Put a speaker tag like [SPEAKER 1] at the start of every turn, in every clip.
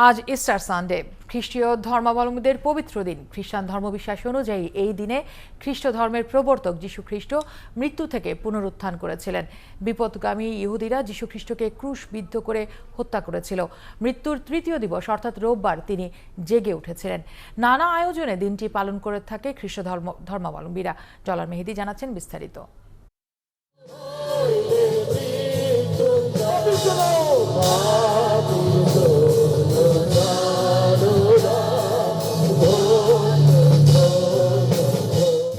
[SPEAKER 1] আজ Easter Sunday, খ্রিস্টীয় ধর্মাবলম্বীদের পবিত্র দিন। খ্রিস্টান ধর্মবিশ্বাস অনুযায়ী এই দিনে খ্রিস্ট ধর্মের প্রবর্তক যীশু খ্রিস্ট মৃত্যু থেকে পুনরুত্থান করেছিলেন। বিপদগামী ইহুদিরা যীশু খ্রিস্টকে ক্রুশবিদ্ধ করে হত্যা করেছিল। মৃত্যুর তৃতীয় দিবস অর্থাৎ রোববার তিনি জেগে উঠেছিলেন। নানা আয়োজনে দিনটি পালন করে থাকে খ্রিস্ট ধর্মাবলম্বীরা। ডলার মেহেদি জানাচ্ছেন বিস্তারিত।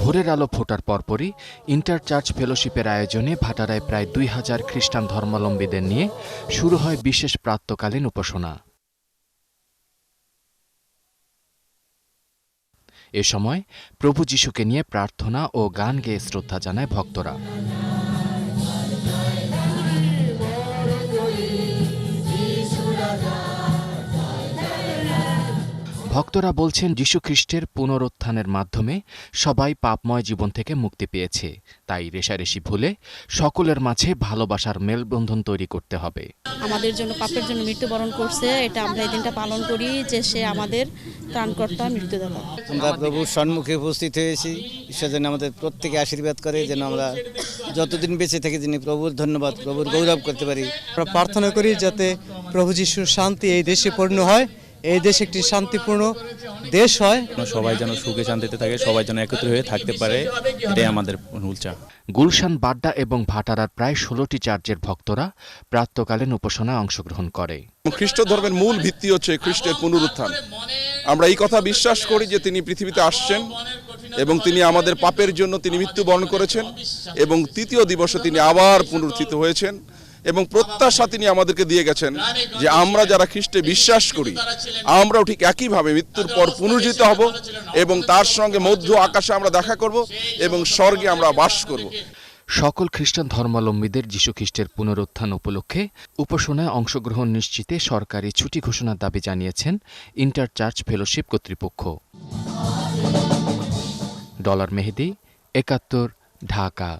[SPEAKER 2] ভোরের আলো ফোটার পরপরই ইন্টার চার্চ ফেলোশিপের আয়োজনে ভাটারায় প্রায় ২,০০০ খ্রিস্টান ধর্মাবলম্বীদের নিয়ে শুরু হয় বিশেষ প্রাতঃকালীন উপাসনা। এ সময় প্রভু যিশুকে নিয়ে প্রার্থনা ও গান গেয়ে শ্রদ্ধা জানায় ভক্তরা। ভক্তরা বলছেন, যীশু খ্রিস্টের পুনরুত্থানের মাধ্যমে সবাই পাপময় জীবন থেকে মুক্তি পেয়েছে। তাই রেষারেষি ভুলে সকলের মাঝে ভালোবাসার মেলবন্ধন তৈরি করতে হবে।
[SPEAKER 3] আমাদের জন্য পাপের জন্য মৃত্যুবরণ করছে, এটা আমরা এই দিনটা পালন করি যে সে আমাদের ত্রাণকর্তা, মৃত্যুদাতা।
[SPEAKER 4] আমরা প্রভুর সম্মুখে উপস্থিত হয়েছি। ঈশ্বর যেন আমাদের প্রত্যেকে আশীর্বাদ করে, যেন আমরা যতদিন বেঁচে থাকি যিনি প্রভুর ধন্যবাদ, প্রভুর গৌরব করতে পারি।
[SPEAKER 5] আমরা প্রার্থনা করি যাতে প্রভু যিশুর শান্তি এই দেশে পূর্ণ হয়, এই দেশ একটি শান্তিপূর্ণ দেশ হয়।
[SPEAKER 6] সবাই যেন সুখে শান্তিতে থাকে, সবাই যেন একত্র হয়ে থাকতে পারে, এটাই আমাদের মূল চাওয়া।
[SPEAKER 2] গুলশান, বাড্ডা এবং ভাটারার প্রায় ১৬টি চার্চের ভক্তরা প্রাতঃকালীন উপাসনায় অংশগ্রহণ করে।
[SPEAKER 7] খ্রিস্ট ধর্মের মূল ভিত্তি হচ্ছে খ্রিস্টের পুনরুত্থান। আমরা এই কথা বিশ্বাস করি যে তিনি পৃথিবীতে আসছেন এবং তিনি আমাদের পাপের জন্য তিনি মৃত্যুবরণ করেছেন এবং তৃতীয় দিবসে তিনি আবার পুনরুত্থিত হয়েছেন এবং প্রত্যাশা তিনি আমাদেরকে দিয়ে গেছেন যে আমরা যারা খ্রিস্টে বিশ্বাস করি আমরাও ঠিক একইভাবে মৃত্যুর পর পুনরুজ্জীবিত হব এবং তার সঙ্গে মধ্য আকাশে আমরা দেখা করব এবং স্বর্গে আমরা বাস করব।
[SPEAKER 2] সকল খ্রিস্টান ধর্মাবলম্বীদের যীশু খ্রিস্টের পুনরুত্থান উপলক্ষে উপাসনায় অংশগ্রহণ নিশ্চিতে সরকারি ছুটি ঘোষণার দাবি জানিয়েছেন ইন্টার চার্চ ফেলোশিপ কর্তৃপক্ষ। ডলার মেহেদি, ৭১, ঢাকা।